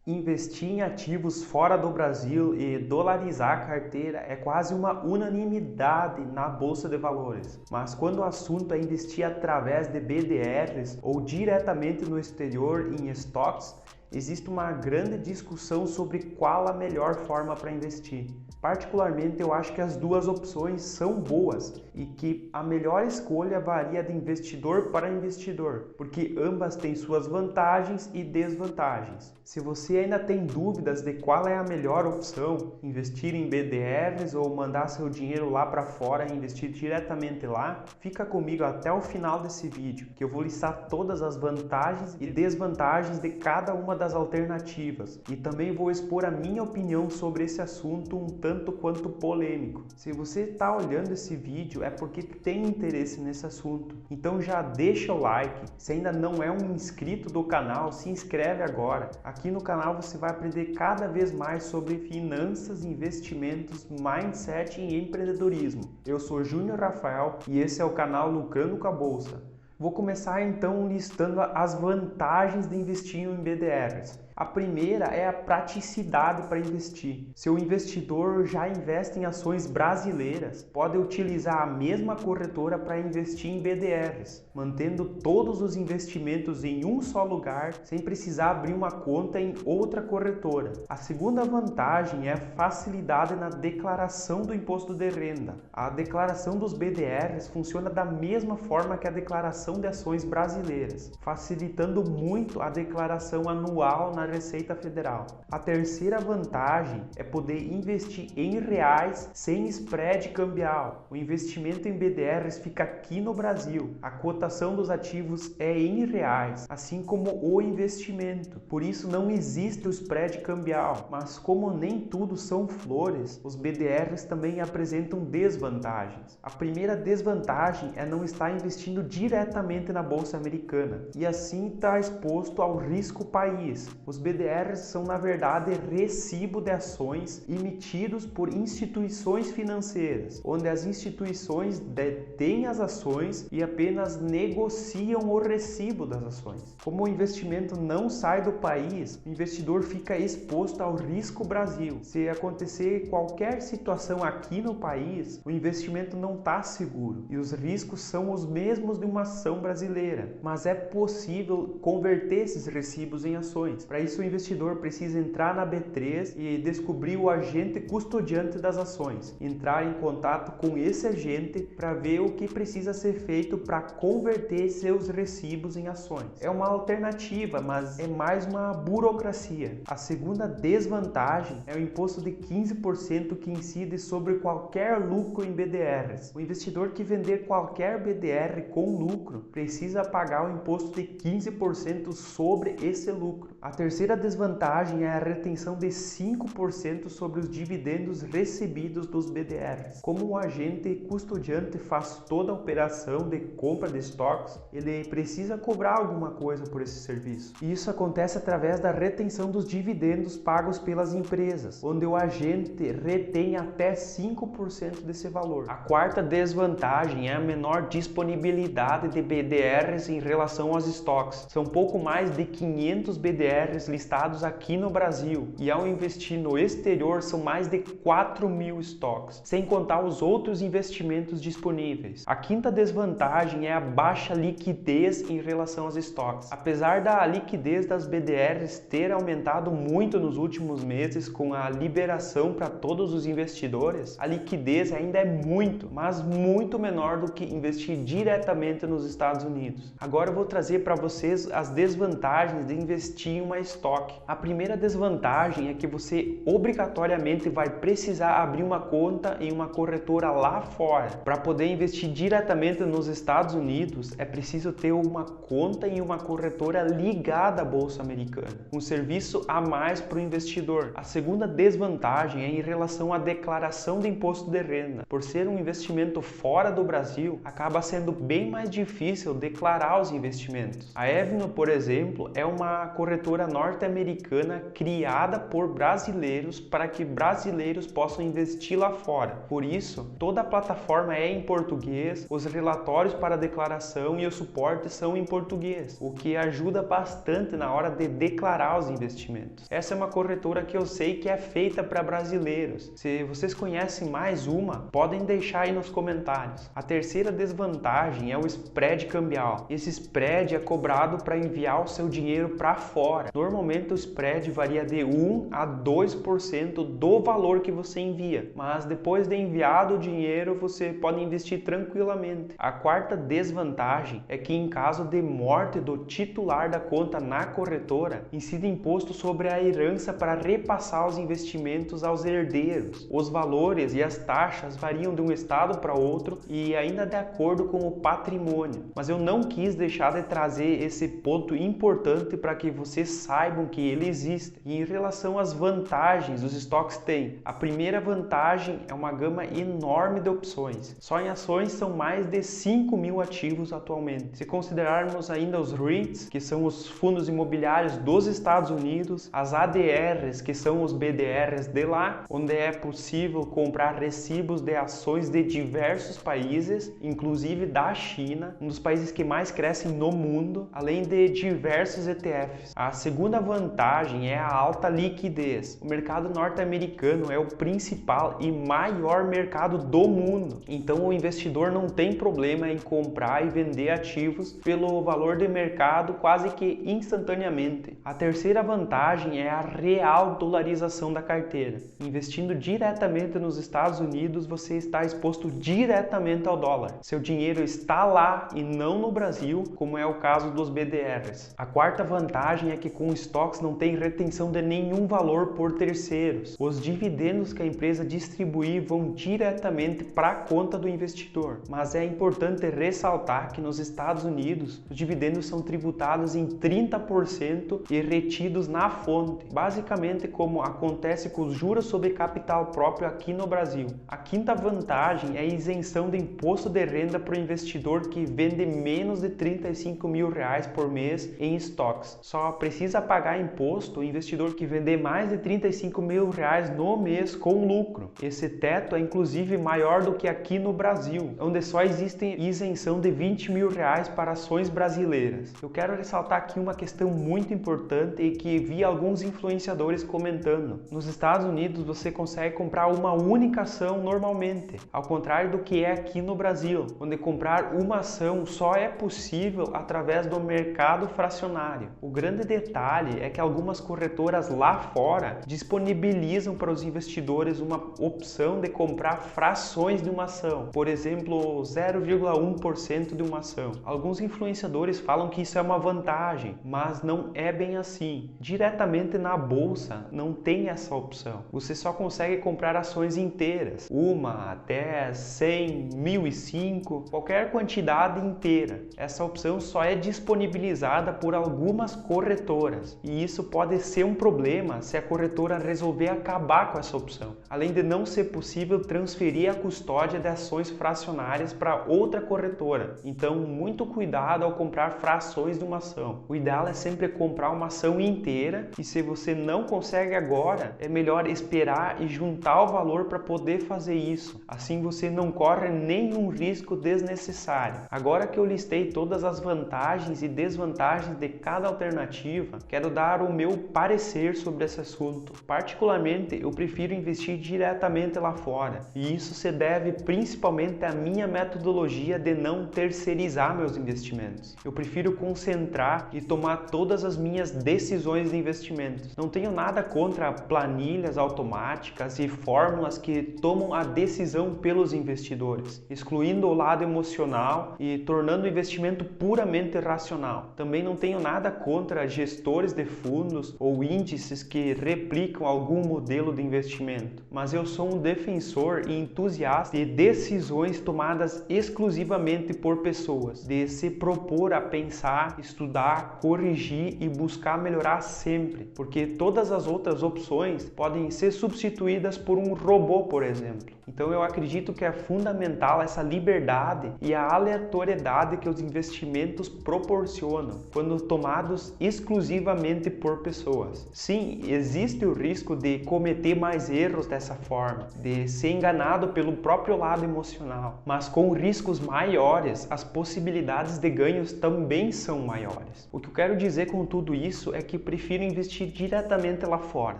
Investir em ativos fora do Brasil e dolarizar a carteira é quase uma unanimidade na Bolsa de Valores. Mas quando o assunto é investir através de BDRs ou diretamente no exterior em estoques, existe uma grande discussão sobre qual a melhor forma para investir. Particularmente, eu acho que as duas opções são boas e que a melhor escolha varia de investidor para investidor, porque ambas têm suas vantagens e desvantagens. Se você ainda tem dúvidas de qual é a melhor opção, investir em BDRs ou mandar seu dinheiro lá para fora e investir diretamente lá, fica comigo até o final desse vídeo, que eu vou listar todas as vantagens e desvantagens de cada uma das alternativas e também vou expor a minha opinião sobre esse assunto um tanto quanto polêmico. Se você está olhando esse vídeo é porque tem interesse nesse assunto, então já deixa o like. Se ainda não é um inscrito do canal, se inscreve agora. Aqui no canal você vai aprender cada vez mais sobre finanças, investimentos, mindset e empreendedorismo. Eu sou Júnior Rafael e esse é o canal Lucrando com a Bolsa. Vou começar então listando as vantagens de investir em BDRs. A primeira é a praticidade para investir. Se o investidor já investe em ações brasileiras, pode utilizar a mesma corretora para investir em BDRs, mantendo todos os investimentos em um só lugar, sem precisar abrir uma conta em outra corretora. A segunda vantagem é a facilidade na declaração do imposto de renda. A declaração dos BDRs funciona da mesma forma que a declaração de ações brasileiras, facilitando muito a declaração anual na Receita Federal. A terceira vantagem é poder investir em reais sem spread cambial. O investimento em BDRs fica aqui no Brasil. A cotação dos ativos é em reais, assim como o investimento. Por isso não existe o spread cambial. Mas como nem tudo são flores, os BDRs também apresentam desvantagens. A primeira desvantagem é não estar investindo diretamente na Bolsa Americana e assim estar exposto ao risco país. Os BDRs são, na verdade, recibo de ações emitidos por instituições financeiras, onde as instituições detêm as ações e apenas negociam o recibo das ações. Como o investimento não sai do país, o investidor fica exposto ao risco Brasil. Se acontecer qualquer situação aqui no país, o investimento não está seguro e os riscos são os mesmos de uma ação brasileira, mas é possível converter esses recibos em ações. Para isso, o investidor precisa entrar na B3 e descobrir o agente custodiante das ações, entrar em contato com esse agente para ver o que precisa ser feito para converter seus recibos em ações. É uma alternativa, mas é mais uma burocracia. A segunda desvantagem é o imposto de 15% que incide sobre qualquer lucro em BDRs. O investidor que vender qualquer BDR com lucro precisa pagar o imposto de 15% sobre esse lucro. A terceira desvantagem é a retenção de 5% sobre os dividendos recebidos dos BDRs. Como o agente custodiante faz toda a operação de compra de estoques, ele precisa cobrar alguma coisa por esse serviço. E isso acontece através da retenção dos dividendos pagos pelas empresas, onde o agente retém até 5% desse valor. A quarta desvantagem é a menor disponibilidade de BDRs em relação aos estoques. São pouco mais de 500 BDRs listados aqui no Brasil e ao investir no exterior são mais de 4.000 estoques, sem contar os outros investimentos disponíveis. A quinta desvantagem é a baixa liquidez em relação aos estoques. Apesar da liquidez das BDRs ter aumentado muito nos últimos meses com a liberação para todos os investidores, a liquidez ainda é muito, mas muito menor do que investir diretamente nos Estados Unidos. Agora eu vou trazer para vocês as desvantagens de investir em uma estoque. A primeira desvantagem é que você obrigatoriamente vai precisar abrir uma conta em uma corretora lá fora. Para poder investir diretamente nos Estados Unidos, é preciso ter uma conta em uma corretora ligada à Bolsa Americana, um serviço a mais para o investidor. A segunda desvantagem é em relação à declaração de imposto de renda. Por ser um investimento fora do Brasil, acaba sendo bem mais difícil declarar os investimentos. A Avenue, por exemplo, é uma corretora corretora norte-americana criada por brasileiros para que brasileiros possam investir lá fora. Por isso, toda a plataforma é em português, os relatórios para declaração e o suporte são em português, o que ajuda bastante na hora de declarar os investimentos. Essa é uma corretora que eu sei que é feita para brasileiros. Se vocês conhecem mais uma, podem deixar aí nos comentários. A terceira desvantagem é o spread cambial. Esse spread é cobrado para enviar o seu dinheiro para fora. Normalmente o spread varia de 1 a 2% do valor que você envia, mas depois de enviado o dinheiro você pode investir tranquilamente. A quarta desvantagem é que em caso de morte do titular da conta na corretora, incide imposto sobre a herança para repassar os investimentos aos herdeiros. Os valores e as taxas variam de um estado para outro e ainda de acordo com o patrimônio. Mas eu não quis deixar de trazer esse ponto importante para que vocês saibam que ele existe. E em relação às vantagens os estoques têm, a primeira vantagem é uma gama enorme de opções. Só em ações são mais de 5.000 ativos atualmente. Se considerarmos ainda os REITs, que são os fundos imobiliários dos Estados Unidos, as ADRs, que são os BDRs de lá, onde é possível comprar recibos de ações de diversos países, inclusive da China, um dos países que mais crescem no mundo, além de diversos ETFs. A segunda vantagem é a alta liquidez. O mercado norte-americano é o principal e maior mercado do mundo, então o investidor não tem problema em comprar e vender ativos pelo valor de mercado quase que instantaneamente. A terceira vantagem é a real dolarização da carteira. Investindo diretamente nos Estados Unidos, você está exposto diretamente ao dólar. Seu dinheiro está lá e não no Brasil, como é o caso dos BDRs. A quarta vantagem é que com estoques não tem retenção de nenhum valor por terceiros. Os dividendos que a empresa distribuir vão diretamente para a conta do investidor. Mas é importante ressaltar que nos Estados Unidos, os dividendos são tributados em 30% e retidos na fonte, basicamente como acontece com os juros sobre capital próprio aqui no Brasil. A quinta vantagem é a isenção de imposto de renda para o investidor que vende menos de R$35.000 por mês em estoques. Só precisa pagar imposto o investidor que vender mais de R$35.000 no mês com lucro. Esse teto é inclusive maior do que aqui no Brasil, onde só existe isenção de R$20.000 para ações brasileiras. Eu quero ressaltar aqui uma questão muito importante e que vi alguns influenciadores comentando. Nos Estados Unidos você consegue comprar uma única ação normalmente, ao contrário do que é aqui no Brasil, onde comprar uma ação só é possível através do mercado fracionário. O grande detalhe é que algumas corretoras lá fora disponibilizam para os investidores uma opção de comprar frações de uma ação, por exemplo, 0,1% de uma ação. Alguns influenciadores falam que isso é uma vantagem, mas não é bem assim. Diretamente na bolsa não tem essa opção. Você só consegue comprar ações inteiras, 1, 10, 100, 1.005, qualquer quantidade inteira. Essa opção só é disponibilizada por algumas corretoras e isso pode ser um problema se a corretora resolver acabar com essa opção, além de não ser possível transferir a custódia de ações fracionárias para outra corretora. Então, muito cuidado ao comprar frações de uma ação. O ideal é sempre comprar uma ação inteira e se você não consegue agora, é melhor esperar e juntar o valor para poder fazer isso. Assim você não corre nenhum risco desnecessário. Agora que eu listei todas as vantagens e desvantagens de cada alternativa, quero dar o meu parecer sobre esse assunto. Particularmente, eu prefiro investir diretamente lá fora, e isso se deve principalmente à minha metodologia de não terceirizar meus investimentos. Eu prefiro concentrar e tomar todas as minhas decisões de investimentos. Não tenho nada contra planilhas automáticas e fórmulas que tomam a decisão pelos investidores, excluindo o lado emocional e tornando o investimento puramente racional. Também não tenho nada contra gestores de fundos ou índices que replicam algum modelo de investimento, mas eu sou um defensor e entusiasta de decisões tomadas exclusivamente por pessoas, de se propor a pensar, estudar, corrigir e buscar melhorar sempre, porque todas as outras opções podem ser substituídas por um robô, por exemplo. Então eu acredito que é fundamental essa liberdade e a aleatoriedade que os investimentos proporcionam, quando tomados exclusivamente exclusivamente por pessoas. Sim, existe o risco de cometer mais erros dessa forma, de ser enganado pelo próprio lado emocional, mas com riscos maiores, as possibilidades de ganhos também são maiores. O que eu quero dizer com tudo isso é que prefiro investir diretamente lá fora,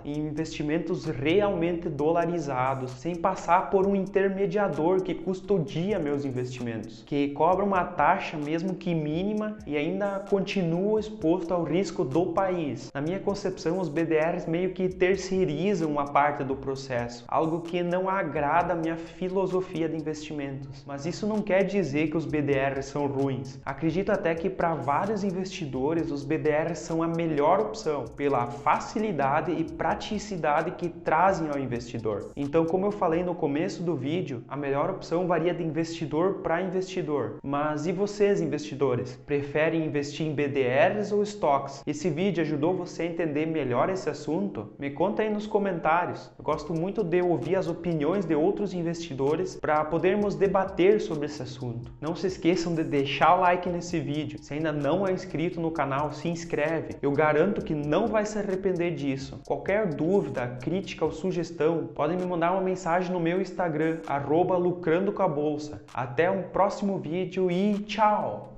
em investimentos realmente dolarizados, sem passar por um intermediador que custodia meus investimentos, que cobra uma taxa mesmo que mínima e ainda continua exposto ao risco do país. Na minha concepção, os BDRs meio que terceirizam uma parte do processo, algo que não agrada a minha filosofia de investimentos. Mas isso não quer dizer que os BDRs são ruins. Acredito até que para vários investidores os BDRs são a melhor opção, pela facilidade e praticidade que trazem ao investidor. Então, como eu falei no começo do vídeo, a melhor opção varia de investidor para investidor. Mas e vocês, investidores? Preferem investir em BDRs ou stocks? Esse vídeo ajudou você a entender melhor esse assunto? Me conta aí nos comentários. Eu gosto muito de ouvir as opiniões de outros investidores para podermos debater sobre esse assunto. Não se esqueçam de deixar o like nesse vídeo. Se ainda não é inscrito no canal, se inscreve. Eu garanto que não vai se arrepender disso. Qualquer dúvida, crítica ou sugestão, podem me mandar uma mensagem no meu Instagram, @lucrandocombolsa. Até um próximo vídeo e tchau!